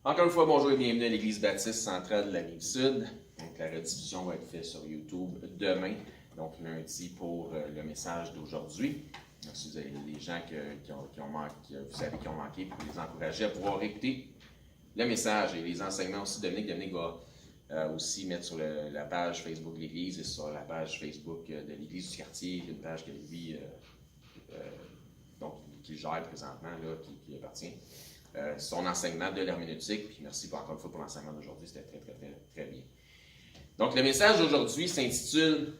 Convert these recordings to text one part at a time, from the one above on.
Encore une fois, bonjour et bienvenue à l'Église baptiste centrale de la Rive-Sud. Donc, la rediffusion va être faite sur YouTube demain, donc lundi pour le message d'aujourd'hui. Donc, si vous avez des gens qui ont manqué, vous savez qui ont manqué, pour les encourager à pouvoir écouter le message et les enseignements aussi. Dominique va aussi mettre sur la page Facebook de l'Église et sur la page Facebook de l'Église du quartier, une page que lui donc, qui gère présentement, là, qui appartient. Son enseignement de l'herméneutique. Puis merci encore une fois pour l'enseignement d'aujourd'hui, c'était très bien. Donc, le message d'aujourd'hui s'intitule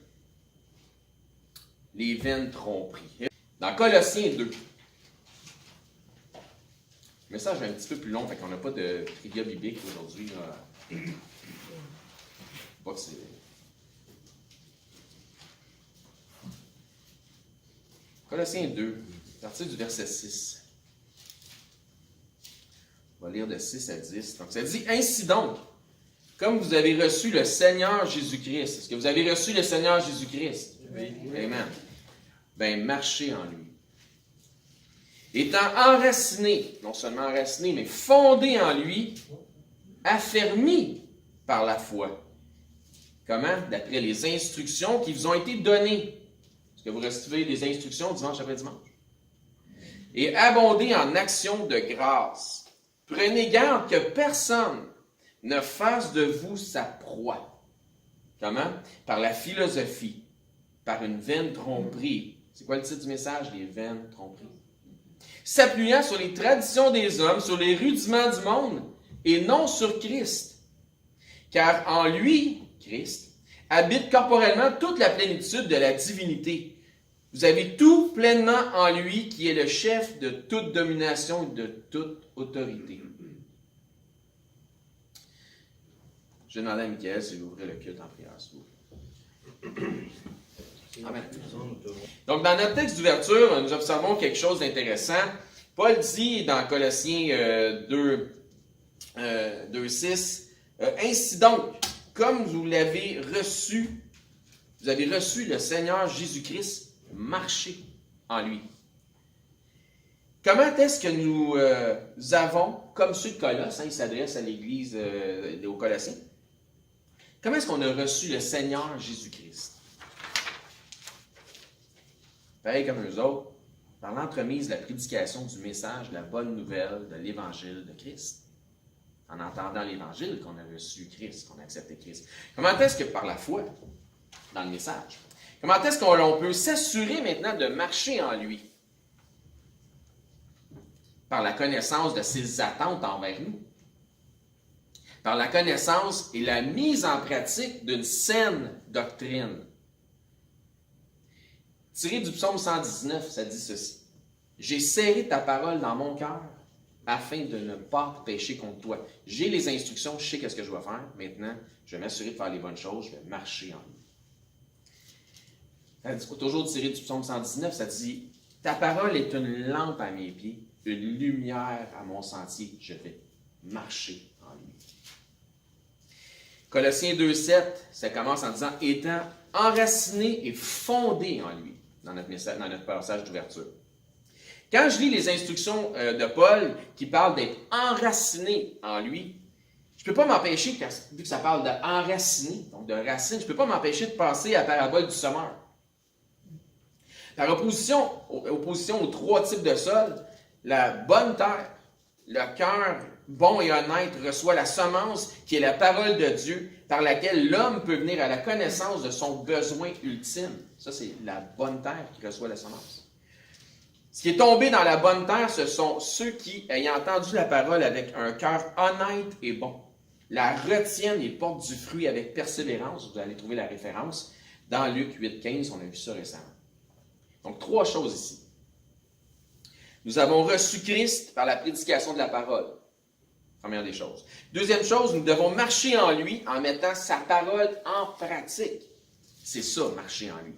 Les vaines tromperies. Dans Colossiens 2, le message est un petit peu plus long, fait qu'on n'a pas de trivia biblique aujourd'hui. Pas que c'est... Colossiens 2, à partir du verset 6. On va lire de 6 à 10. Donc, ça dit, « Ainsi donc, comme vous avez reçu le Seigneur Jésus-Christ. » Est-ce que vous avez reçu le Seigneur Jésus-Christ? Oui. Amen. Ben, marchez en lui. Étant enraciné, non seulement enraciné, mais fondé en lui, affermi par la foi. Comment? D'après les instructions qui vous ont été données. Est-ce que vous recevez des instructions dimanche après dimanche? Et abondé en actions de grâce. Prenez garde que personne ne fasse de vous sa proie. Comment? Par la philosophie, par une vaine tromperie. C'est quoi le titre du message? Les vaines tromperies. S'appuyant sur les traditions des hommes, sur les rudiments du monde, et non sur Christ. Car en lui, Christ, habite corporellement toute la plénitude de la divinité. Vous avez tout pleinement en lui qui est le chef de toute domination et de toute autorité. Je demande à Michael s'il ouvrait le culte en prière, s'il vous plaît. Amen. Donc, dans notre texte d'ouverture, nous observons quelque chose d'intéressant. Paul dit dans Colossiens 2:6, ainsi donc, comme vous l'avez reçu, vous avez reçu le Seigneur Jésus-Christ, marchez en lui. Comment est-ce que nous avons, comme ceux de Colosse, il s'adresse à l'Église aux Colossiens, comment est-ce qu'on a reçu le Seigneur Jésus-Christ? Pareil comme eux autres, par l'entremise de la prédication du message, de la bonne nouvelle de l'Évangile de Christ. En entendant l'Évangile qu'on a reçu Christ, qu'on a accepté Christ. Comment est-ce que par la foi, dans le message, comment est-ce qu'on peut s'assurer maintenant de marcher en lui? Par la connaissance de ses attentes envers nous. Par la connaissance et la mise en pratique d'une saine doctrine. Tiré du psaume 119, ça dit ceci. « J'ai serré ta parole dans mon cœur afin de ne pas pécher contre toi. J'ai les instructions, je sais ce que je dois faire. Maintenant, je vais m'assurer de faire les bonnes choses, je vais marcher en lui. » Ça dit, toujours tiré du psaume 119, ça dit « Ta parole est une lampe à mes pieds, une lumière à mon sentier. Je vais marcher en lui. » Colossiens 2,7, ça commence en disant « Étant enraciné et fondé en lui » dans notre passage d'ouverture. Quand je lis les instructions de Paul qui parlent d'être enraciné en lui, je ne peux pas m'empêcher, vu que ça parle d'enraciner, donc de racine, je ne peux pas m'empêcher de penser à la parabole du semeur. Par opposition aux trois types de sol, la bonne terre, le cœur bon et honnête reçoit la semence qui est la parole de Dieu par laquelle l'homme peut venir à la connaissance de son besoin ultime. Ça, c'est la bonne terre qui reçoit la semence. Ce qui est tombé dans la bonne terre, ce sont ceux qui, ayant entendu la parole avec un cœur honnête et bon, la retiennent et portent du fruit avec persévérance. Vous allez trouver la référence dans Luc 8,15, on a vu ça récemment. Donc, trois choses ici. Nous avons reçu Christ par la prédication de la parole. Première des choses. Deuxième chose, nous devons marcher en lui en mettant sa parole en pratique. C'est ça, marcher en lui.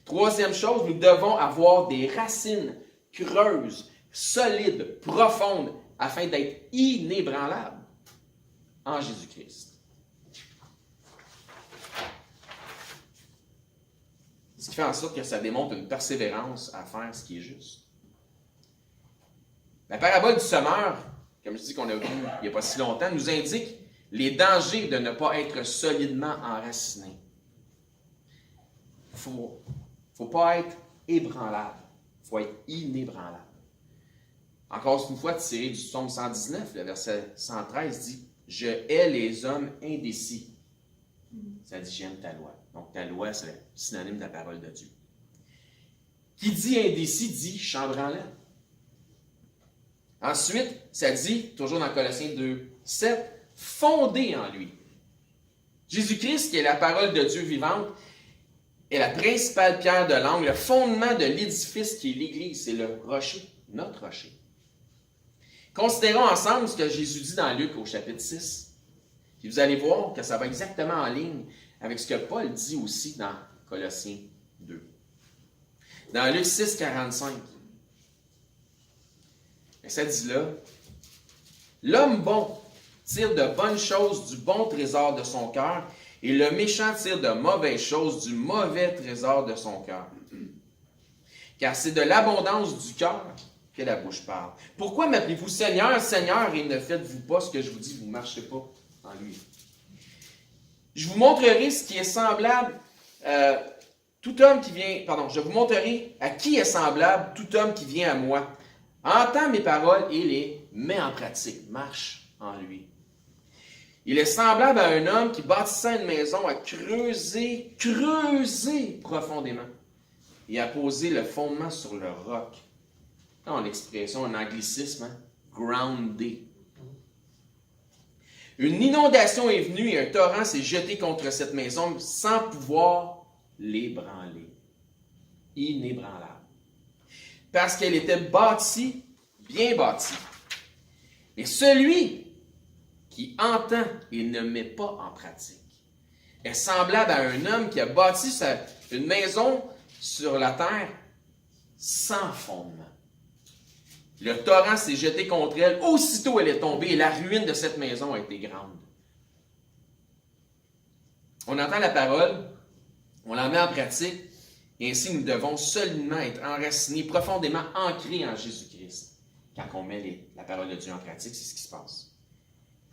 Troisième chose, nous devons avoir des racines creuses, solides, profondes, afin d'être inébranlables en Jésus-Christ. Ce qui fait en sorte que ça démontre une persévérance à faire ce qui est juste. La parabole du semeur comme je dis qu'on a vu il n'y a pas si longtemps, nous indique les dangers de ne pas être solidement enraciné. Il ne faut pas être ébranlable, il faut être inébranlable. Encore une fois, tiré du psaume 119, le verset 113 dit « Je hais les hommes indécis ». Ça dit « J'aime ta loi ». Donc ta loi, c'est le synonyme de la parole de Dieu. Qui dit indécis dit chambranlant. Ensuite, ça dit, toujours dans Colossiens 2, 7, fondé en lui. Jésus-Christ, qui est la parole de Dieu vivante, est la principale pierre de l'angle, le fondement de l'édifice qui est l'Église, c'est le rocher, notre rocher. Considérons ensemble ce que Jésus dit dans Luc au chapitre 6. Puis vous allez voir que ça va exactement en ligne avec ce que Paul dit aussi dans Colossiens 2. Dans Luc 6, 45, ça dit là, « L'homme bon tire de bonnes choses du bon trésor de son cœur, et le méchant tire de mauvaises choses du mauvais trésor de son cœur. Car c'est de l'abondance du cœur que la bouche parle. Pourquoi m'appelez-vous Seigneur, Seigneur, et ne faites-vous pas ce que je vous dis, vous ne marchez pas en lui? Je vous montrerai ce qui est semblable, je vous montrerai à qui est semblable tout homme qui vient à moi. Entends mes paroles et les met en pratique, marche en lui. Il est semblable à un homme qui bâtissant une maison a creusé profondément et a posé le fondement sur le roc. Dans l'expression, un anglicisme, hein? Groundé. Une inondation est venue et un torrent s'est jeté contre cette maison sans pouvoir l'ébranler. Inébranlable. Parce qu'elle était bâtie, bien bâtie. Et celui qui entend et ne met pas en pratique est semblable à un homme qui a bâti une maison sur la terre sans fondement. Le torrent s'est jeté contre elle, aussitôt elle est tombée et la ruine de cette maison a été grande. On entend la parole, on la met en pratique, et ainsi nous devons seulement être enracinés, profondément ancrés en Jésus-Christ. Quand on met la parole de Dieu en pratique, c'est ce qui se passe.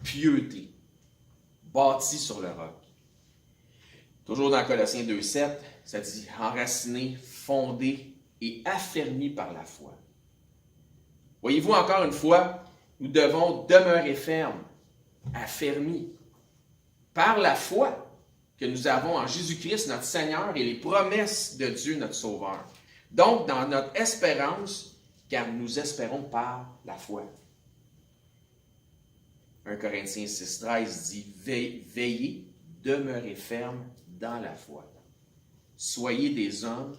Pieuté, bâti sur le roc. Toujours dans Colossiens 2,7, ça dit enraciné, fondé et affermi par la foi. Voyez-vous, encore une fois, nous devons demeurer fermes, affermis, par la foi que nous avons en Jésus-Christ, notre Seigneur, et les promesses de Dieu, notre Sauveur. Donc, dans notre espérance, car nous espérons par la foi. 1 Corinthiens 6,13 dit « Veillez, demeurez fermes dans la foi. Soyez des hommes. »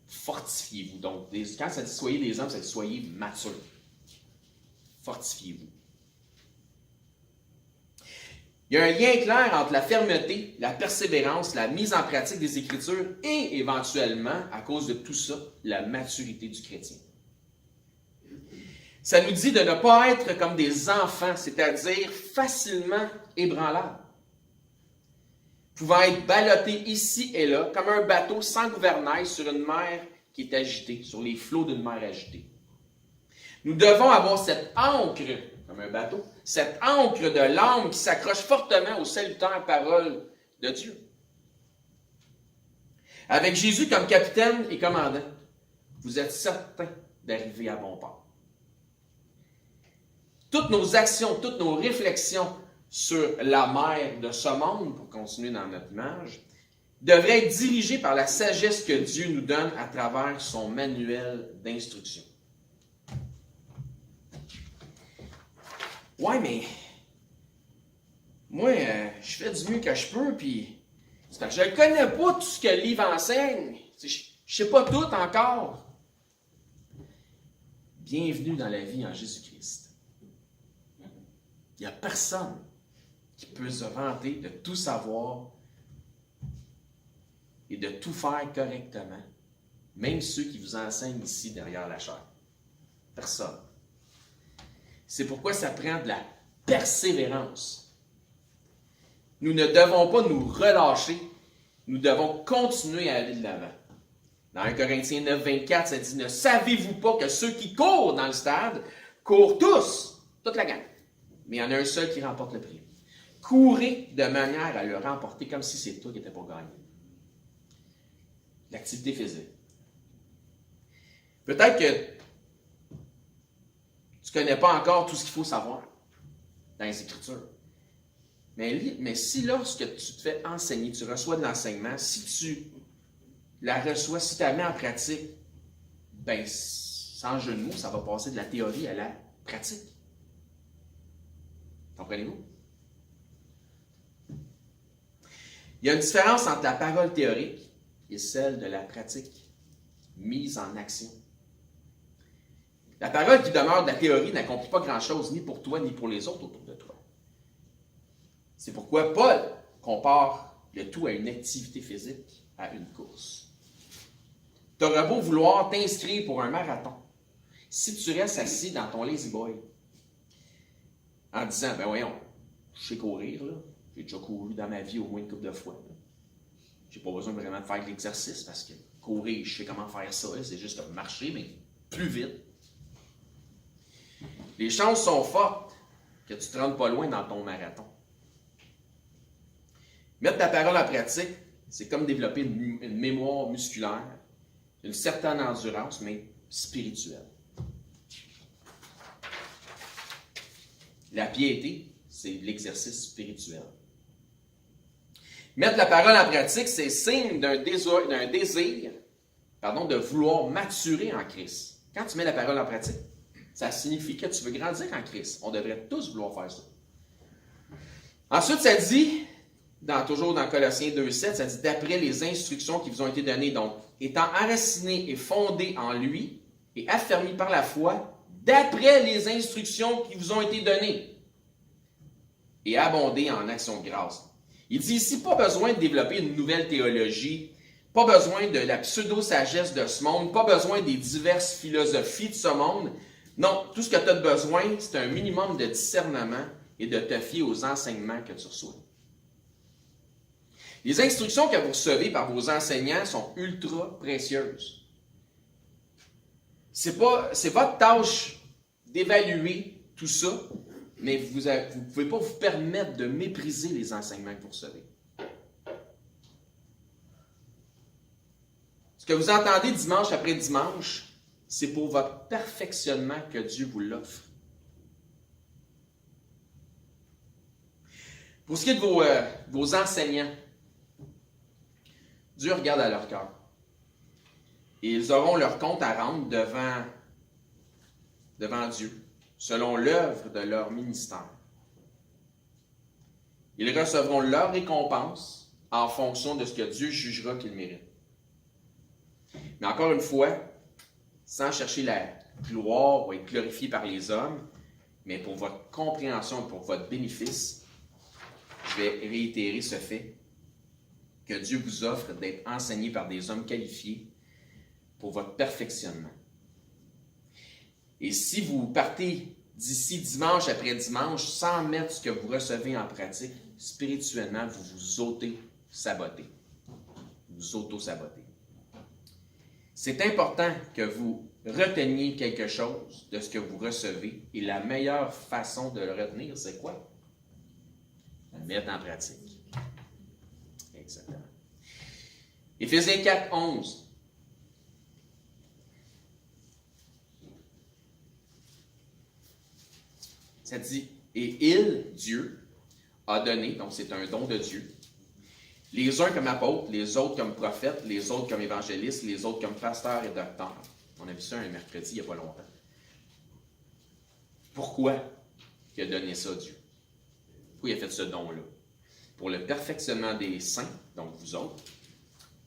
Fortifiez-vous. Donc, quand ça dit « soyez des hommes », ça dit « soyez matures. » Fortifiez-vous. Il y a un lien clair entre la fermeté, la persévérance, la mise en pratique des Écritures et, éventuellement, à cause de tout ça, la maturité du chrétien. Ça nous dit de ne pas être comme des enfants, c'est-à-dire facilement ébranlables, pouvant être ballottés ici et là, comme un bateau sans gouvernail sur une mer qui est agitée, sur les flots d'une mer agitée. Nous devons avoir cette ancre, comme un bateau, cette ancre de l'âme qui s'accroche fortement aux salutaires paroles de Dieu. Avec Jésus comme capitaine et commandant, vous êtes certain d'arriver à bon port. Toutes nos actions, toutes nos réflexions sur la mer de ce monde, pour continuer dans notre image, devraient être dirigées par la sagesse que Dieu nous donne à travers son manuel d'instruction. Ouais, mais moi, je fais du mieux que je peux, puis c'est parce que je ne connais pas tout ce que le livre enseigne. Je ne sais pas tout encore. Bienvenue dans la vie en Jésus-Christ. Il n'y a personne qui peut se vanter de tout savoir et de tout faire correctement, même ceux qui vous enseignent ici derrière la chaire. Personne. C'est pourquoi ça prend de la persévérance. Nous ne devons pas nous relâcher, nous devons continuer à aller de l'avant. Dans 1 Corinthiens 9, 24, ça dit « Ne savez-vous pas que ceux qui courent dans le stade courent tous, toute la gang, mais il y en a un seul qui remporte le prix. Courez de manière à le remporter comme si c'est toi qui étais pour gagner. » L'activité physique. Peut-être que tu ne connais pas encore tout ce qu'il faut savoir dans les Écritures. Mais si lorsque tu te fais enseigner, tu reçois de l'enseignement, si tu la reçois, si tu la mets en pratique, ben, sans jeu de mots, ça va passer de la théorie à la pratique. Comprenez-vous? Il y a une différence entre la parole théorique et celle de la pratique mise en action. La parole qui demeure de la théorie n'accomplit pas grand-chose, ni pour toi, ni pour les autres autour de toi. C'est pourquoi Paul compare le tout à une activité physique, à une course. Tu auras beau vouloir t'inscrire pour un marathon. Si tu restes assis dans ton lazy boy en disant, ben voyons, je sais courir, là. J'ai déjà couru dans ma vie au moins une couple de fois. J'ai pas besoin vraiment de faire de l'exercice parce que courir, je sais comment faire ça. C'est juste comme marcher, mais plus vite. Les chances sont fortes que tu ne te rendes pas loin dans ton marathon. Mettre ta parole en pratique, c'est comme développer une mémoire musculaire, une certaine endurance, mais spirituelle. La piété, c'est l'exercice spirituel. Mettre la parole en pratique, c'est signe d'un désir de vouloir maturer en Christ. Quand tu mets la parole en pratique, ça signifie que tu veux grandir en Christ. On devrait tous vouloir faire ça. Ensuite, ça dit, toujours dans Colossiens 2,7, ça dit d'après les instructions qui vous ont été données, donc étant enracinés et fondés en lui et affermis par la foi, d'après les instructions qui vous ont été données et abondés en actions de grâce. Il dit ici, pas besoin de développer une nouvelle théologie, pas besoin de la pseudo-sagesse de ce monde, pas besoin des diverses philosophies de ce monde. Non, tout ce que tu as besoin, c'est un minimum de discernement et de te fier aux enseignements que tu reçois. Les instructions que vous recevez par vos enseignants sont ultra précieuses. C'est votre tâche d'évaluer tout ça, mais vous ne pouvez pas vous permettre de mépriser les enseignements que vous recevez. Ce que vous entendez dimanche après dimanche, c'est pour votre perfectionnement que Dieu vous l'offre. Pour ce qui est de vos enseignants, Dieu regarde à leur cœur. Et ils auront leur compte à rendre devant Dieu, selon l'œuvre de leur ministère. Ils recevront leur récompense en fonction de ce que Dieu jugera qu'ils méritent. Mais encore une fois, sans chercher la gloire ou être glorifié par les hommes, mais pour votre compréhension et pour votre bénéfice, je vais réitérer ce fait que Dieu vous offre d'être enseigné par des hommes qualifiés pour votre perfectionnement. Et si vous partez d'ici dimanche après dimanche sans mettre ce que vous recevez en pratique, spirituellement, vous vous auto-sabotez. Vous auto-sabotez. C'est important que vous reteniez quelque chose de ce que vous recevez et la meilleure façon de le retenir, c'est quoi? Le mettre en pratique. Exactement. Éphésiens 4, 11. Ça dit, et il, Dieu, a donné, donc c'est un don de Dieu, les uns comme apôtres, les autres comme prophètes, les autres comme évangélistes, les autres comme pasteurs et docteurs. On a vu ça un mercredi il n'y a pas longtemps. Pourquoi il a donné ça, Dieu? Pourquoi il a fait ce don-là? Pour le perfectionnement des saints, donc vous autres,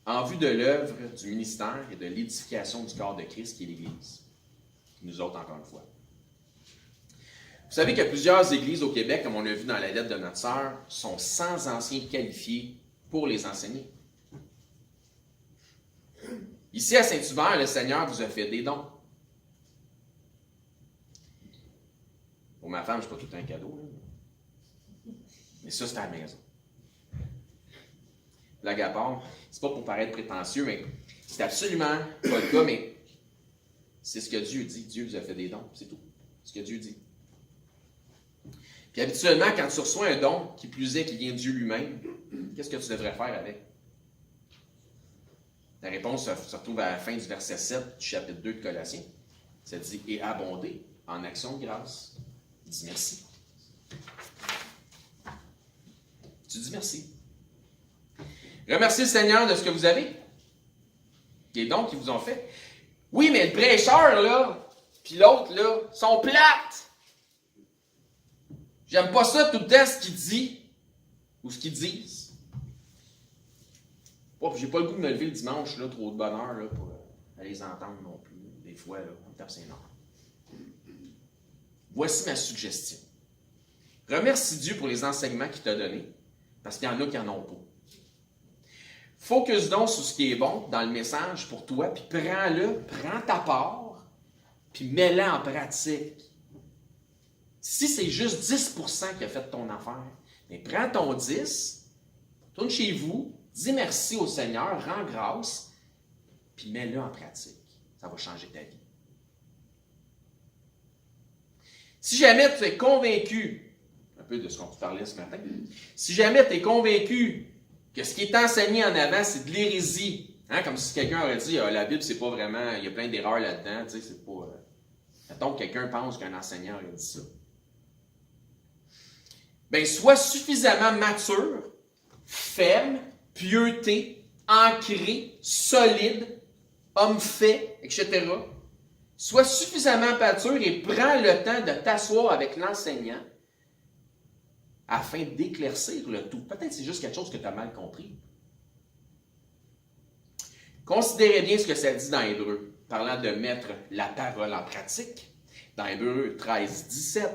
en vue de l'œuvre du ministère et de l'édification du corps de Christ qui est l'Église. Nous autres, encore une fois. Vous savez qu'il y a plusieurs églises au Québec, comme on l'a vu dans la lettre de notre sœur, sont sans anciens qualifiés pour les enseigner. Ici, à Saint-Hubert, le Seigneur vous a fait des dons. Pour ma femme, je n'ai pas tout un cadeau. Là. Mais ça, c'est à la maison. Blague à part, c'est pas pour paraître prétentieux, mais c'est absolument pas le cas, mais c'est ce que Dieu dit. Dieu vous a fait des dons, c'est tout. C'est ce que Dieu dit. Puis habituellement, quand tu reçois un don, qui plus est, qui vient de Dieu lui-même, qu'est-ce que tu devrais faire avec? La réponse se retrouve à la fin du verset 7 du chapitre 2 de Colossiens. Ça dit « Et abonder en action de grâce. » Dis merci. Tu dis merci. Remerciez le Seigneur de ce que vous avez. Des dons qu'ils vous ont fait. Oui, mais le prêcheur, là, puis l'autre, là, sont plates. J'aime pas ça tout le temps, ce qu'il dit, ou ce qu'ils disent. Oh, puis j'ai pas le goût de me lever le dimanche, là, trop de bonne heure, là, pour aller les entendre non plus. Des fois, là, on tape ses nerfs. Voici ma suggestion. Remercie Dieu pour les enseignements qu'il t'a donnés, parce qu'il y en a qui n'en ont pas. Focus donc sur ce qui est bon dans le message pour toi, puis prends-le, prends ta part, puis mets-le en pratique. Si c'est juste 10% qui a fait ton affaire, mais prends ton 10, tourne chez vous, dis merci au Seigneur, rends grâce, puis mets-le en pratique. Ça va changer ta vie. Si jamais tu es convaincu, un peu de ce qu'on te parlait ce matin, si jamais tu es convaincu que ce qui est enseigné en avant, c'est de l'hérésie, hein, comme si quelqu'un aurait dit la Bible, c'est pas vraiment, il y a plein d'erreurs là-dedans, tu sais, c'est pas. Mettons que quelqu'un pense qu'un enseignant aurait dit ça. Bien, sois suffisamment mature, ferme, pieuté, ancré, solide, homme fait, etc. Sois suffisamment mature et prends le temps de t'asseoir avec l'enseignant afin d'éclaircir le tout. Peut-être que c'est juste quelque chose que tu as mal compris. Considérez bien ce que ça dit dans Hébreux, parlant de mettre la parole en pratique. Dans Hébreux 13, 17.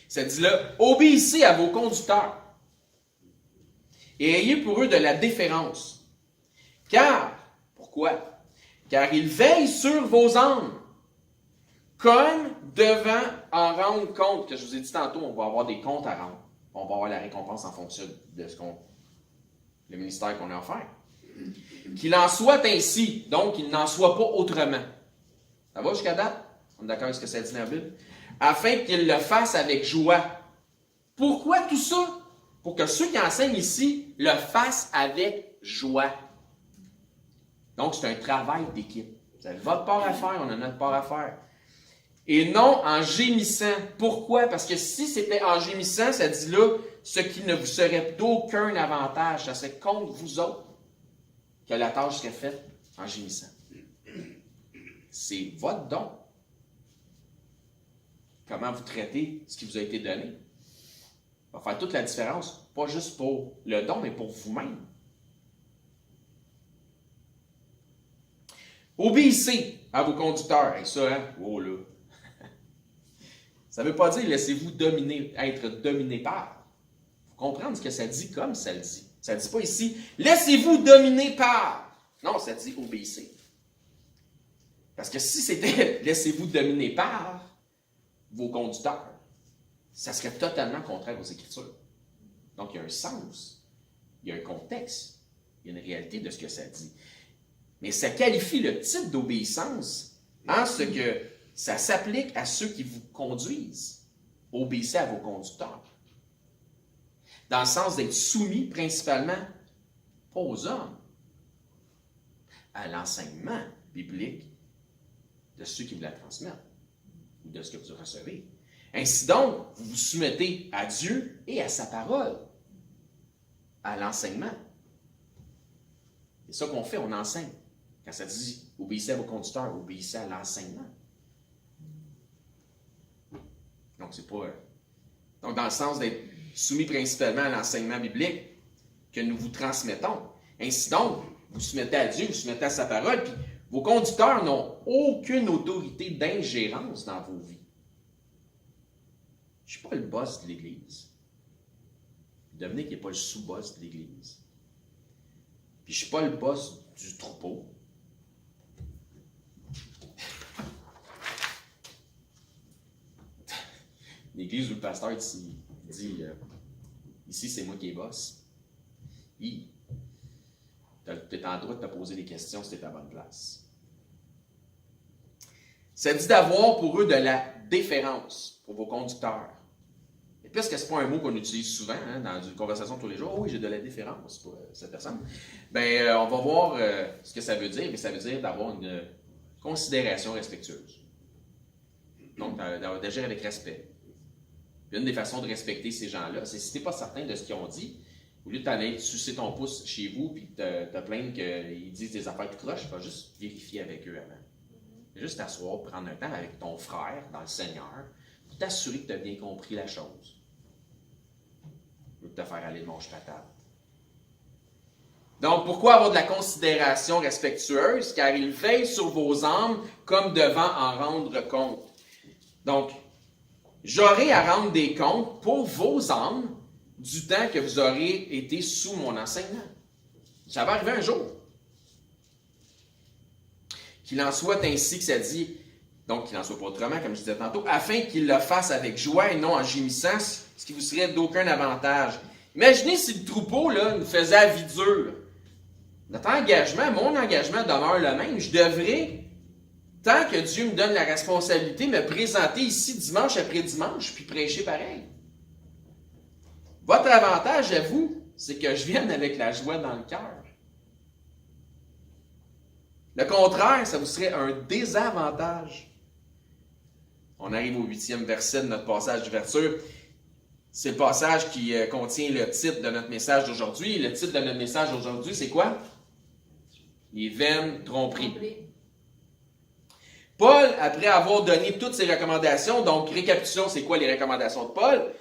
Ça dit là, obéissez à vos conducteurs et ayez pour eux de la déférence. Car, pourquoi? Car ils veillent sur vos âmes, comme devant en rendre compte, que je vous ai dit tantôt, on va avoir des comptes à rendre. On va avoir la récompense en fonction de le ministère qu'on a offert. Qu'il en soit ainsi, donc qu'il n'en soit pas autrement. Ça va jusqu'à date? On est d'accord avec ce que ça dit dans la Bible? Afin qu'ils le fassent avec joie. Pourquoi tout ça? Pour que ceux qui enseignent ici le fassent avec joie. Donc, c'est un travail d'équipe. Vous avez votre part à faire, on a notre part à faire. Et non en gémissant. Pourquoi? Parce que si c'était en gémissant, ça dit là, ce qui ne vous serait d'aucun avantage, ça serait contre vous autres que la tâche serait faite en gémissant. C'est votre don. Comment vous traitez ce qui vous a été donné va faire toute la différence, pas juste pour le don, mais pour vous-même. Obéissez à vos conducteurs. Et ça, hein? Oh là! Ça ne veut pas dire laissez-vous dominer, être dominé par. Il faut comprendre ce que ça dit comme ça le dit. Ça ne dit pas ici laissez-vous dominer par. Non, ça dit obéissez. Parce que si c'était laissez-vous dominer par vos conducteurs, ça serait totalement contraire aux Écritures. Donc, il y a un sens, il y a un contexte, il y a une réalité de ce que ça dit. Mais ça qualifie le type d'obéissance en ce que ça s'applique à ceux qui vous conduisent. Obéissez à vos conducteurs. Dans le sens d'être soumis principalement, pas aux hommes, à l'enseignement biblique de ceux qui vous la transmettent ou de ce que vous recevez. Ainsi donc, vous vous soumettez à Dieu et à sa parole, à l'enseignement. C'est ça qu'on fait, on enseigne. Quand ça dit « obéissez à vos conducteurs », obéissez à l'enseignement. Donc, c'est pas... Donc, dans le sens d'être soumis principalement à l'enseignement biblique que nous vous transmettons. Ainsi donc, vous soumettez à Dieu, vous soumettez à sa parole, puis vos conducteurs n'ont aucune autorité d'ingérence dans vos vies. Je ne suis pas le boss de l'Église. Dominique n'est pas le sous-boss de l'Église. Puis je ne suis pas le boss du troupeau. l'église où le pasteur dit ici, c'est moi qui est boss. Tu es en droit de te poser des questions si tu es à la bonne place. Ça dit d'avoir pour eux de la déférence pour vos conducteurs. Et puisque ce n'est pas un mot qu'on utilise souvent dans une conversation tous les jours, oui, j'ai de la déférence pour cette personne, on va voir ce que ça veut dire, mais ça veut dire d'avoir une considération respectueuse. Donc, d'agir avec respect. Puis une des façons de respecter ces gens-là, c'est si tu n'es pas certain de ce qu'ils ont dit, au lieu de t'aller sucer ton pouce chez vous puis te plaindre qu'ils disent des affaires de croche, tu vas juste vérifier avec eux avant. Juste t'asseoir, prendre un temps avec ton frère dans le Seigneur, pour t'assurer que tu as bien compris la chose. Ou te faire aller de manche patate. Donc, pourquoi avoir de la considération respectueuse? Car il veille sur vos âmes comme devant en rendre compte. Donc, j'aurai à rendre des comptes pour vos âmes du temps que vous aurez été sous mon enseignement. Ça va arriver un jour. Qu'il en soit ainsi que ça dit, donc qu'il n'en soit pas autrement, comme je disais tantôt, afin qu'il le fasse avec joie et non en gémissant, ce qui vous serait d'aucun avantage. Imaginez si le troupeau là, nous faisait à vie dure. Notre engagement, mon engagement demeure le même. Je devrais, tant que Dieu me donne la responsabilité, me présenter ici dimanche après dimanche, puis prêcher pareil. Votre avantage à vous, c'est que je vienne avec la joie dans le cœur. Le contraire, ça vous serait un désavantage. On arrive au 8e verset de notre passage d'ouverture. C'est le passage qui contient le titre de notre message d'aujourd'hui. Le titre de notre message d'aujourd'hui, c'est quoi? Les vaines tromperies. Paul, après avoir donné toutes ses recommandations, donc récapitulons, c'est quoi les recommandations de Paul?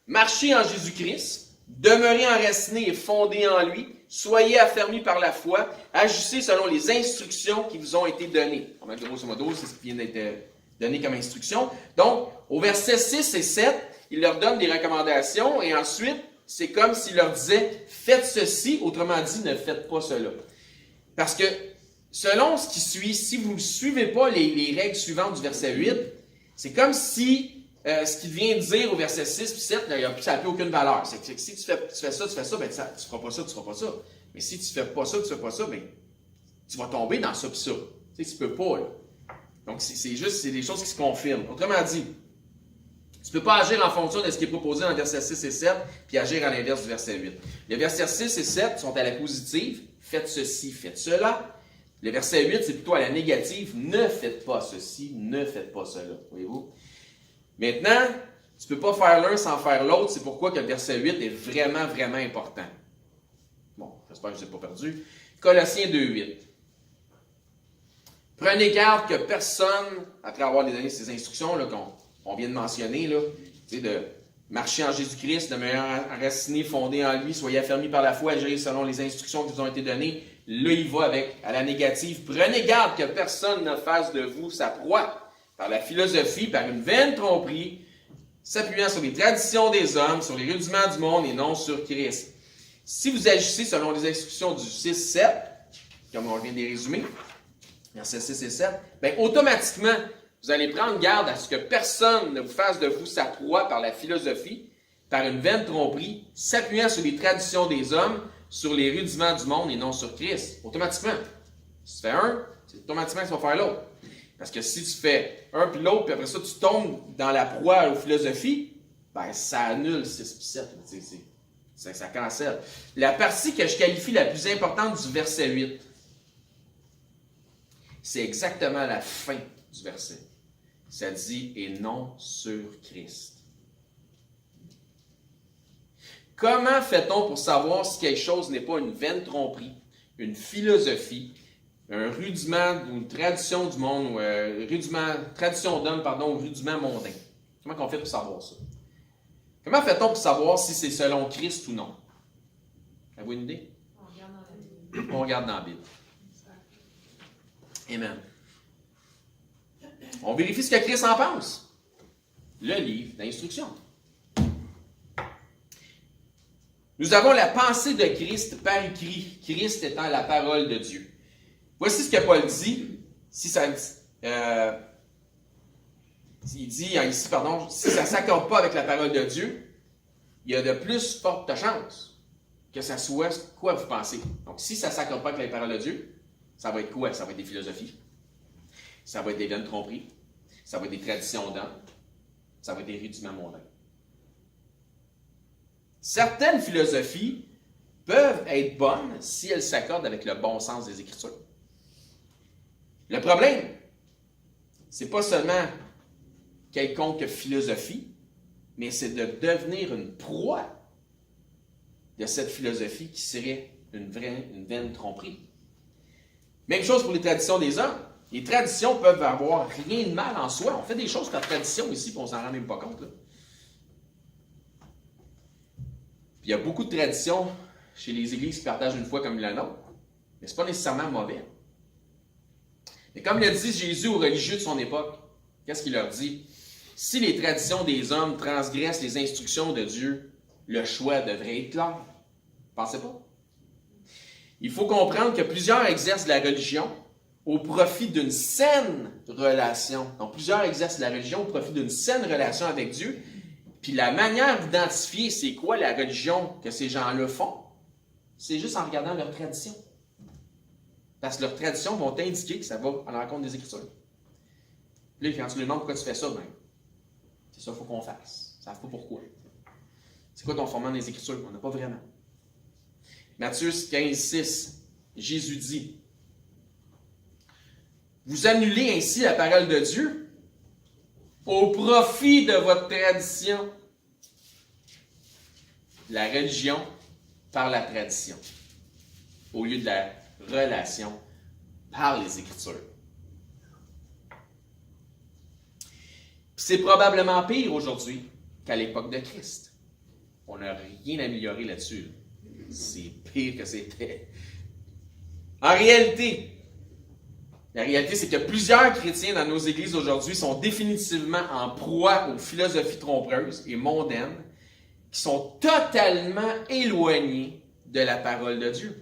Marchez en Jésus-Christ, demeurez enracinés et fondés en lui, soyez affermis par la foi, agissez selon les instructions qui vous ont été données. En grosso modo, c'est ce qui vient d'être donné comme instruction. Donc, au verset 6 et 7, il leur donne des recommandations et ensuite, c'est comme s'il leur disait « Faites ceci », autrement dit, ne faites pas cela. Parce que, selon ce qui suit, si vous ne suivez pas les règles suivantes du verset 8, c'est comme si ce qu'il vient de dire au verset 6 et 7, ça n'a plus aucune valeur. C'est que si tu fais ça, tu ne feras pas ça, tu ne feras pas ça. Mais si tu ne fais pas ça, tu ne fais pas ça, tu vas tomber dans ça puis ça. Tu ne peux pas. Là. Donc, c'est des choses qui se confirment. Autrement dit, tu ne peux pas agir en fonction de ce qui est proposé dans le verset 6 et 7, puis agir à l'inverse du verset 8. Les versets 6 et 7 sont à la positive, faites ceci, faites cela. Le verset 8, c'est plutôt à la négative, ne faites pas ceci, ne faites pas cela. Voyez-vous? Maintenant, tu ne peux pas faire l'un sans faire l'autre, c'est pourquoi que le verset 8 est vraiment, vraiment important. Bon, j'espère que je ne vous ai pas perdu. Colossiens 2:8. Prenez garde que personne, après avoir donné ces instructions là, qu'on vient de mentionner, là, de marcher en Jésus-Christ, de demeurer enraciné, fondé en lui, soyez affermis par la foi, agir selon les instructions qui vous ont été données. Là, il va à la négative. Prenez garde que personne ne fasse de vous sa proie par la philosophie, par une vaine tromperie, s'appuyant sur les traditions des hommes, sur les rudiments du monde et non sur Christ. Si vous agissez selon les instructions du 6-7, comme on vient de les résumer, versets 6 et 7, automatiquement, vous allez prendre garde à ce que personne ne vous fasse de vous sa proie par la philosophie, par une vaine tromperie, s'appuyant sur les traditions des hommes, sur les rudiments du monde et non sur Christ. Automatiquement. Si tu fais un, c'est automatiquement que tu vas faire l'autre. Parce que si tu fais un puis l'autre, puis après ça, tu tombes dans la proie aux philosophies, ça annule 6 puis 7. Ça cancelle. La partie que je qualifie la plus importante du verset 8, c'est exactement la fin du verset. Ça dit « et non sur Christ ». Comment fait-on pour savoir si quelque chose n'est pas une vaine tromperie, une philosophie, un rudiment ou une tradition du monde, ou tradition d'homme, ou rudiment mondain? Comment on fait pour savoir ça? Comment fait-on pour savoir si c'est selon Christ ou non? Avez-vous une idée? On regarde dans la Bible. On regarde dans la Bible. Amen. On vérifie ce que Christ en pense. Le livre d'instruction. Nous avons la pensée de Christ par écrit, Christ étant la parole de Dieu. Voici ce que Paul dit, il dit ici, pardon, si ça ne s'accorde pas avec la parole de Dieu, il y a de plus fortes chances que ça soit quoi vous pensez. Donc, si ça ne s'accorde pas avec la parole de Dieu, ça va être quoi? Ça va être des philosophies. Ça va être des vaines tromperies. Ça va être des traditions d'hommes. Ça va être des rudiments mondains. Certaines philosophies peuvent être bonnes si elles s'accordent avec le bon sens des Écritures. Le problème, c'est pas seulement quelconque philosophie, mais c'est de devenir une proie de cette philosophie qui serait une vaine tromperie. Même chose pour les traditions des hommes. Les traditions peuvent avoir rien de mal en soi. On fait des choses par tradition ici, puis on s'en rend même pas compte. Là. Puis il y a beaucoup de traditions chez les églises qui partagent une foi comme la nôtre, mais ce n'est pas nécessairement mauvais. Mais comme le dit Jésus aux religieux de son époque, qu'est-ce qu'il leur dit? Si les traditions des hommes transgressent les instructions de Dieu, le choix devrait être clair. Pensez pas. Il faut comprendre que plusieurs exercent la religion au profit d'une saine relation. Donc, plusieurs exercent la religion au profit d'une saine relation avec Dieu. Puis la manière d'identifier c'est quoi la religion que ces gens-là font, c'est juste en regardant leurs traditions. Parce que leurs traditions vont indiquer que ça va à l'encontre des Écritures. Puis là, quand tu lui demandes pourquoi tu fais ça, ben, c'est ça qu'il faut qu'on fasse. Ils ne savent pas pourquoi. C'est quoi ton fondement des Écritures? On n'a pas vraiment. Matthieu 15, 6, Jésus dit, « Vous annulez ainsi la parole de Dieu au profit de votre tradition. » La religion par la tradition, au lieu de la relation par les Écritures. C'est probablement pire aujourd'hui qu'à l'époque de Christ. On n'a rien amélioré là-dessus. C'est pire que c'était. En réalité, la réalité, c'est que plusieurs chrétiens dans nos églises aujourd'hui sont définitivement en proie aux philosophies trompeuses et mondaines qui sont totalement éloignées de la parole de Dieu.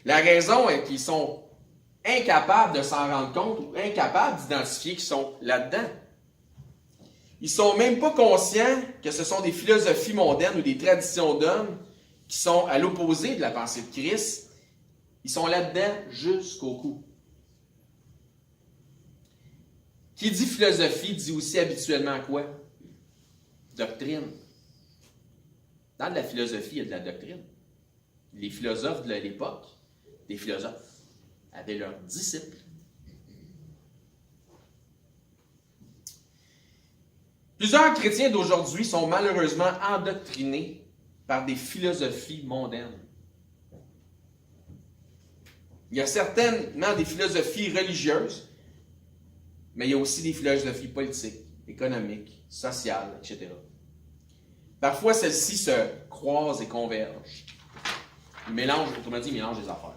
La raison est qu'ils sont incapables de s'en rendre compte ou incapables d'identifier qu'ils sont là-dedans. Ils ne sont même pas conscients que ce sont des philosophies mondaines ou des traditions d'hommes qui sont à l'opposé de la pensée de Christ. Ils sont là-dedans jusqu'au cou. Qui dit philosophie dit aussi habituellement quoi? Doctrine. Dans de la philosophie, il y a de la doctrine. Les philosophes de l'époque, des philosophes, avaient leurs disciples. Plusieurs chrétiens d'aujourd'hui sont malheureusement endoctrinés par des philosophies mondaines. Il y a certainement des philosophies religieuses, mais il y a aussi des philosophies politiques, économiques, sociales, etc. Parfois, celles-ci se croisent et convergent. Ils mélangent, autrement dit, ils mélangent les affaires.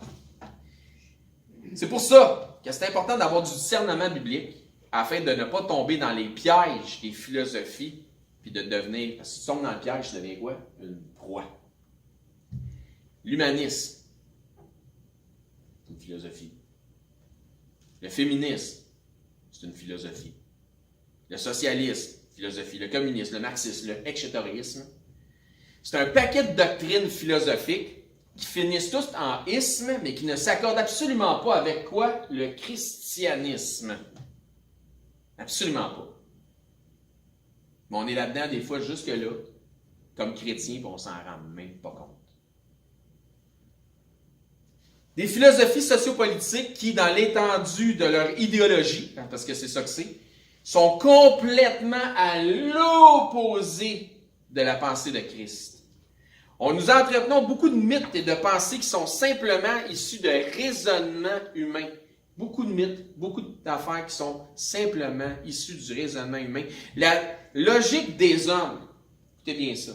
C'est pour ça que c'est important d'avoir du discernement biblique afin de ne pas tomber dans les pièges des philosophies puis de devenir, parce que si tu tombes dans le piège, tu deviens quoi? Une proie. L'humanisme, c'est une philosophie. Le féminisme, c'est une philosophie. Le socialisme, philosophie. Le communisme, le marxisme, le etcétérisme, c'est un paquet de doctrines philosophiques qui finissent tous en isme, mais qui ne s'accordent absolument pas avec quoi? Le christianisme. Absolument pas. Mais on est là-dedans des fois jusque-là, comme chrétiens, puis on s'en rend même pas compte. Des philosophies sociopolitiques qui, dans l'étendue de leur idéologie, parce que c'est ça que c'est, sont complètement à l'opposé de la pensée de Christ. On nous entretenons beaucoup de mythes et de pensées qui sont simplement issus de raisonnements humains. Beaucoup de mythes, beaucoup d'affaires qui sont simplement issues du raisonnement humain. La logique des hommes, écoutez bien ça,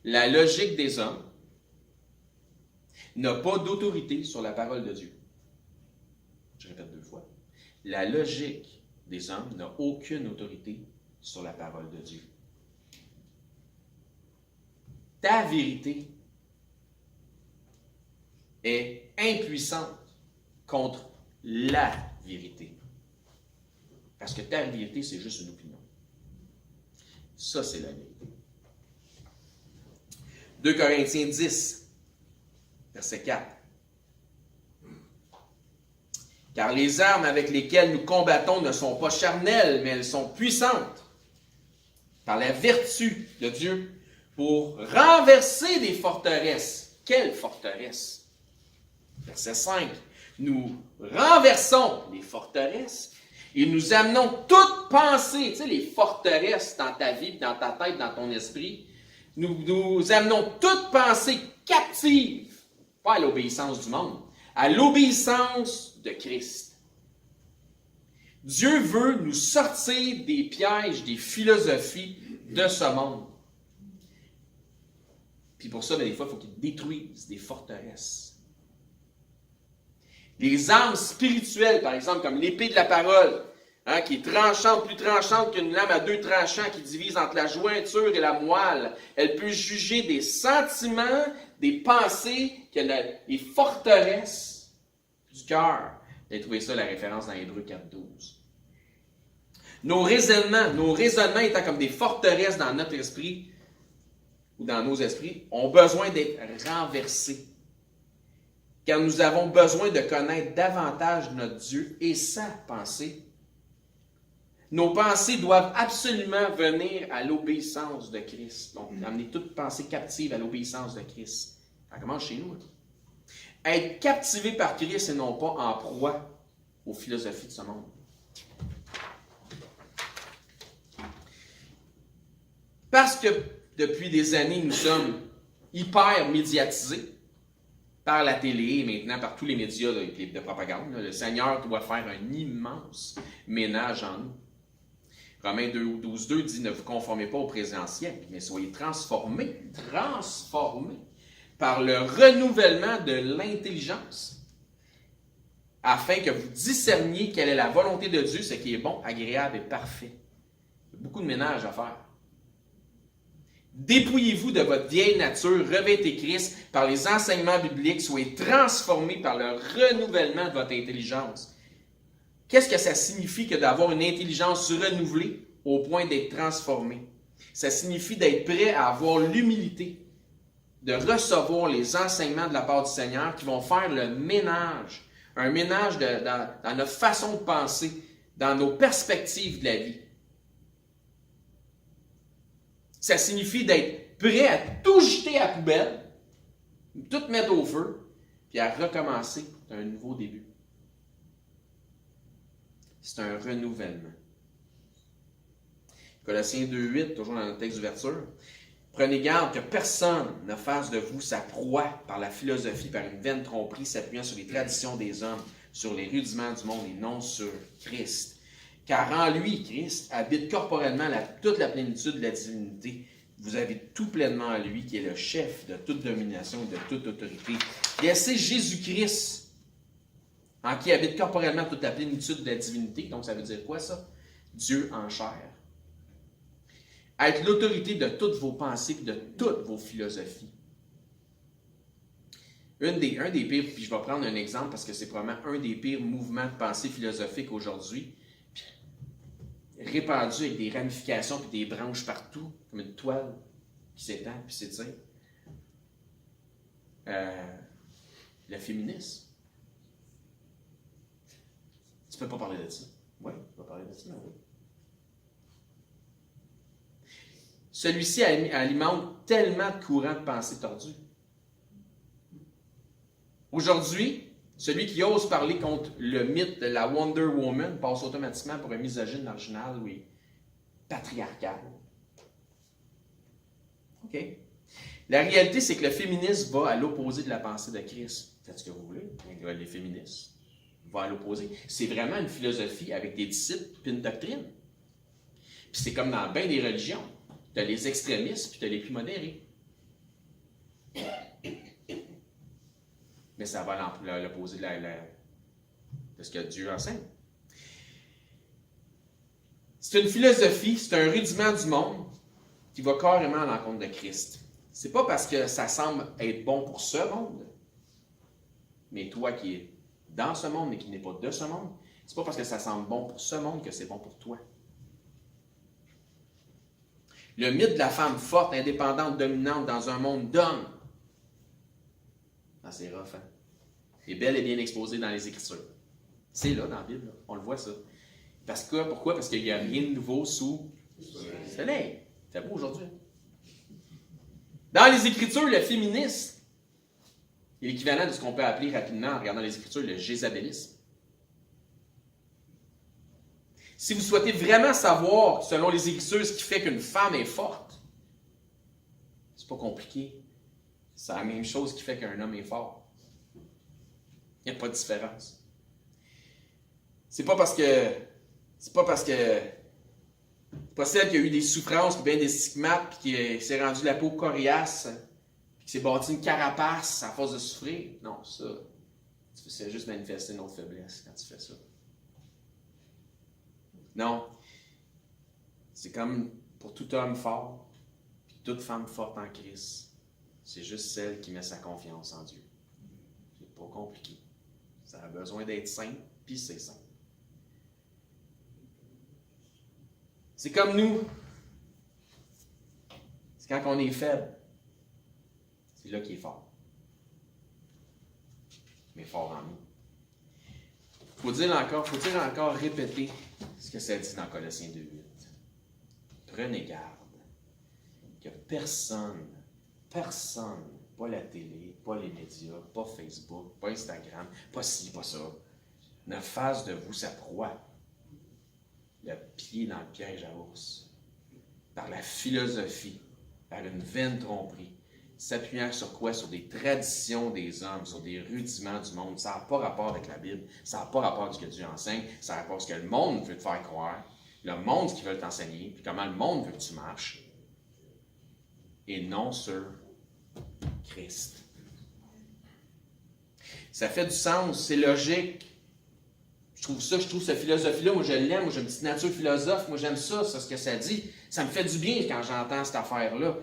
la logique des hommes n'a pas d'autorité sur la parole de Dieu. Je répète 2 fois. La logique des hommes n'a aucune autorité sur la parole de Dieu. Ta vérité est impuissante contre la vérité. Parce que ta vérité, c'est juste une opinion. Ça, c'est la vérité. 2 Corinthiens 10, verset 4. Car les armes avec lesquelles nous combattons ne sont pas charnelles, mais elles sont puissantes par la vertu de Dieu pour renverser des forteresses. Quelle forteresse? Verset 5. Nous renversons les forteresses et nous amenons toute pensée, tu sais, les forteresses dans ta vie, dans ta tête, dans ton esprit. Nous amenons toute pensée captive, pas à l'obéissance du monde, à l'obéissance de Christ. Dieu veut nous sortir des pièges, des philosophies de ce monde. Puis pour ça, des fois, il faut qu'il détruise des forteresses. Les armes spirituelles, par exemple, comme l'épée de la parole, hein, qui est tranchante, plus tranchante qu'une lame à 2 tranchants qui divise entre la jointure et la moelle. Elle peut juger des sentiments, des pensées, les forteresses du cœur. Vous avez trouvé ça, la référence dans Hébreux 4.12. Nos raisonnements étant comme des forteresses dans notre esprit, ou dans nos esprits, ont besoin d'être renversés. Car nous avons besoin de connaître davantage notre Dieu et sa pensée. Nos pensées doivent absolument venir à l'obéissance de Christ. Donc, amener toute pensée captive à l'obéissance de Christ. Ça commence chez nous. Être captivé par Christ et non pas en proie aux philosophies de ce monde. Parce que depuis des années, nous sommes hyper médiatisés par la télé et maintenant par tous les médias de propagande. Le Seigneur doit faire un immense ménage en nous. Romains 12.2 dit « Ne vous conformez pas au présent siècle, mais soyez transformés par le renouvellement de l'intelligence, afin que vous discerniez quelle est la volonté de Dieu, ce qui est bon, agréable et parfait. » Il y a beaucoup de ménage à faire. Dépouillez-vous de votre vieille nature, revêtez Christ par les enseignements bibliques, soyez transformés par le renouvellement de votre intelligence. Qu'est-ce que ça signifie que d'avoir une intelligence renouvelée au point d'être transformé? Ça signifie d'être prêt à avoir l'humilité, de recevoir les enseignements de la part du Seigneur qui vont faire le ménage, un ménage dans notre façon de penser, dans nos perspectives de la vie. Ça signifie d'être prêt à tout jeter à la poubelle, tout mettre au feu, puis à recommencer un nouveau début. C'est un renouvellement. Colossiens 2.8, toujours dans notre texte d'ouverture. Prenez garde que personne ne fasse de vous sa proie par la philosophie, par une vaine tromperie s'appuyant sur les traditions des hommes, sur les rudiments du monde et non sur Christ. Car en lui, Christ, habite corporellement toute la plénitude de la divinité. Vous avez tout pleinement en lui, qui est le chef de toute domination et de toute autorité. Et c'est Jésus-Christ, en qui habite corporellement toute la plénitude de la divinité. Donc, ça veut dire quoi, ça? Dieu en chair. Être l'autorité de toutes vos pensées et de toutes vos philosophies. Un des pires, puis je vais prendre un exemple parce que c'est probablement un des pires mouvements de pensée philosophique aujourd'hui, répandu avec des ramifications et des branches partout, comme une toile qui s'étend puis s'étire. Le féminisme. Tu peux pas parler de ça. Oui, tu peux parler de ça, oui. Celui-ci alimente tellement de courants de pensée tordus. Aujourd'hui, celui qui ose parler contre le mythe de la Wonder Woman passe automatiquement pour un misogyne marginal ou patriarcal. OK? La réalité, c'est que le féminisme va à l'opposé de la pensée de Christ. Faites ce que vous voulez. Les féministes vont à l'opposé. C'est vraiment une philosophie avec des disciples et une doctrine. Puis c'est comme dans bien des religions. Tu as les extrémistes puis tu as les plus modérés. Mais ça va à l'opposé de ce que Dieu enseigne. C'est une philosophie, c'est un rudiment du monde qui va carrément à l'encontre de Christ. C'est pas parce que ça semble être bon pour ce monde, mais toi qui es dans ce monde mais qui n'est pas de ce monde, C'est pas parce que ça semble bon pour ce monde que c'est bon pour toi. Le mythe de la femme forte, indépendante, dominante dans un monde d'hommes. Ah, c'est rough, hein? Et belle et bien exposée dans les Écritures. C'est là, dans la Bible, là. On le voit ça. Pourquoi? Parce qu'il n'y a rien de nouveau sous le soleil. C'est beau aujourd'hui. Dans les Écritures, le féminisme est l'équivalent de ce qu'on peut appeler rapidement, en regardant les Écritures, le jézabélisme. Si vous souhaitez vraiment savoir, selon les Écritures, ce qui fait qu'une femme est forte, c'est pas compliqué. C'est la même chose qui fait qu'un homme est fort. Il n'y a pas de différence. C'est pas celle qui a eu des souffrances, puis bien des stigmates, puis qui s'est rendu la peau coriace, puis qui s'est bâti une carapace à force de souffrir. Non, ça, c'est juste manifester notre faiblesse quand tu fais ça. Non. C'est comme pour tout homme fort, puis toute femme forte en Christ. C'est juste celle qui met sa confiance en Dieu. C'est pas compliqué. Ça a besoin d'être saint, puis c'est saint. C'est comme nous. C'est quand on est faible. C'est là qu'il est fort. Mais fort en nous. Faut dire encore répéter ce que ça dit dans Colossiens 2:8. Prenez garde que personne, pas la télé, pas les médias, pas Facebook, pas Instagram, pas ci, pas ça, ne fasse de vous sa proie. Le pied dans le piège à ours, par la philosophie, par une vaine tromperie, s'appuyant sur quoi? Sur des traditions des hommes, sur des rudiments du monde. Ça n'a pas rapport avec la Bible, ça n'a pas rapport avec ce que Dieu enseigne, ça a rapport avec ce que le monde veut te faire croire, le monde qui veut t'enseigner, puis comment le monde veut que tu marches, et non sur Christ. Ça fait du sens, c'est logique. Je trouve cette philosophie-là, moi je l'aime, moi j'ai une petite nature philosophe, moi j'aime ça, c'est ce que ça dit. Ça me fait du bien quand j'entends cette affaire-là.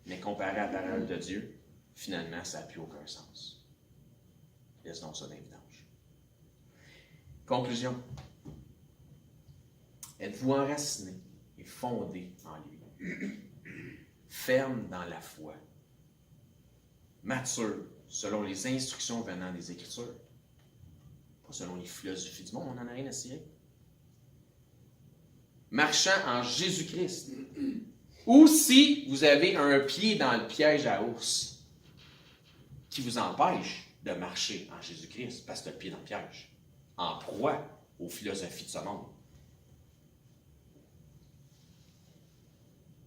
Mais comparé à la parole de Dieu, finalement, ça n'a plus aucun sens. Laisse donc ça dans les vidanges. Conclusion. Êtes-vous enraciné et fondé en lui, ferme dans la foi, mature selon les instructions venant des Écritures, pas selon les philosophies du monde, on n'en a rien à cirer. Marchant en Jésus-Christ. Ou si vous avez un pied dans le piège à ours qui vous empêche de marcher en Jésus-Christ parce que tu as le pied dans le piège, en proie aux philosophies de ce monde.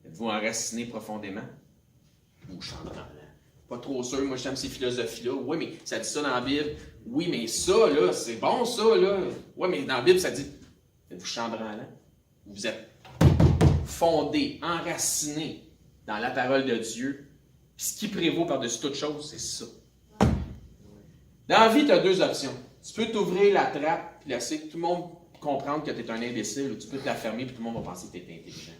Êtes-vous enraciné profondément ou chambranlant? Pas trop sûr, moi j'aime ces philosophies-là. Oui, mais ça dit ça dans la Bible. Oui, mais ça, là, c'est bon, ça, là. Oui, mais dans la Bible, ça dit, êtes-vous chambranlant? Vous êtes fondé, enraciné dans la parole de Dieu. Puis ce qui prévaut par-dessus toute chose, c'est ça. Dans la vie, tu as deux options. Tu peux t'ouvrir la trappe, puis laisser tout le monde comprendre que tu es un imbécile, ou tu peux te la fermer, puis tout le monde va penser que tu es intelligent.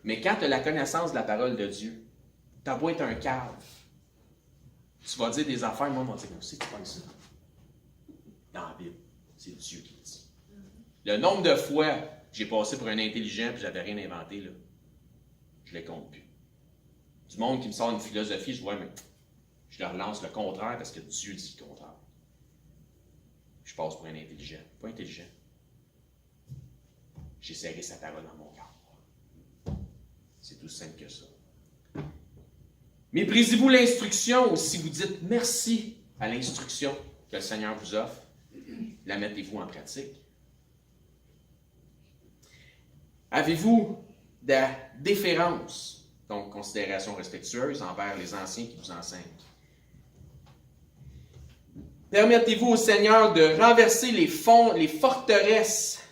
Mais quand tu as la connaissance de la parole de Dieu, tu as beau être un cave, tu vas dire des affaires, le monde va dire, c'est que tu penses ça. Dans la Bible, c'est Dieu qui le dit. Le nombre de fois j'ai passé pour un intelligent puis j'avais rien inventé, là, je ne les compte plus. Du monde qui me sort une philosophie, je vois, mais je leur lance le contraire parce que Dieu dit le contraire. Je passe pour un intelligent. Pas intelligent. J'ai serré sa parole dans mon cœur. C'est tout simple que ça. Méprisez-vous l'instruction ou si vous dites merci à l'instruction que le Seigneur vous offre, la mettez-vous en pratique. Avez-vous de la déférence, donc considération respectueuse envers les anciens qui vous enseignent? Permettez-vous au Seigneur de renverser les forteresses,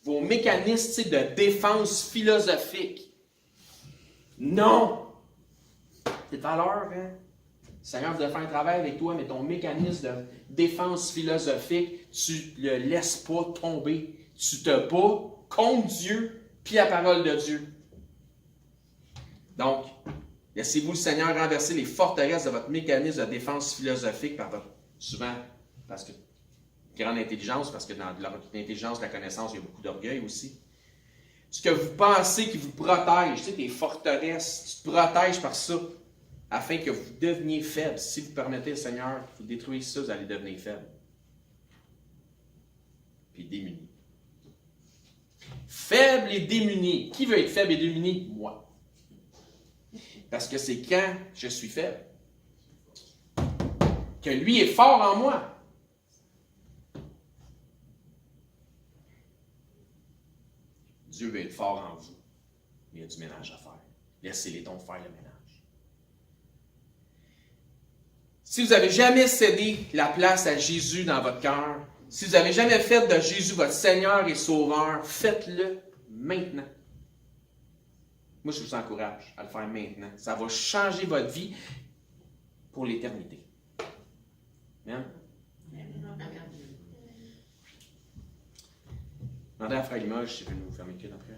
vos mécanismes de défense philosophique? Non! C'est à l'heure, hein? Le Seigneur veut faire un travail avec toi, mais ton mécanisme de défense philosophique, tu ne le laisses pas tomber. Tu te bats contre Dieu puis la parole de Dieu. Donc, laissez-vous le Seigneur renverser les forteresses de votre mécanisme de défense philosophique souvent parce que grande intelligence, parce que dans l'intelligence, la connaissance, il y a beaucoup d'orgueil aussi. Ce que vous pensez qui vous protège, tu sais, des forteresses, tu te protèges par ça, afin que vous deveniez faibles. Si vous permettez au Seigneur, vous détruisez ça, vous allez devenir faible. Puis démuni. Faible et démuni. Qui veut être faible et démuni? Moi. Parce que c'est quand je suis faible que lui est fort en moi. Dieu veut être fort en vous. Mais il y a du ménage à faire. Laissez les dons faire le ménage. Si vous n'avez jamais cédé la place à Jésus dans votre cœur, si vous n'avez jamais fait de Jésus votre Seigneur et Sauveur, faites-le maintenant. Moi, je vous encourage à le faire maintenant. Ça va changer votre vie pour l'éternité. Amen? Demandez à Frère Limoges s'il veut nous fermer le cul après.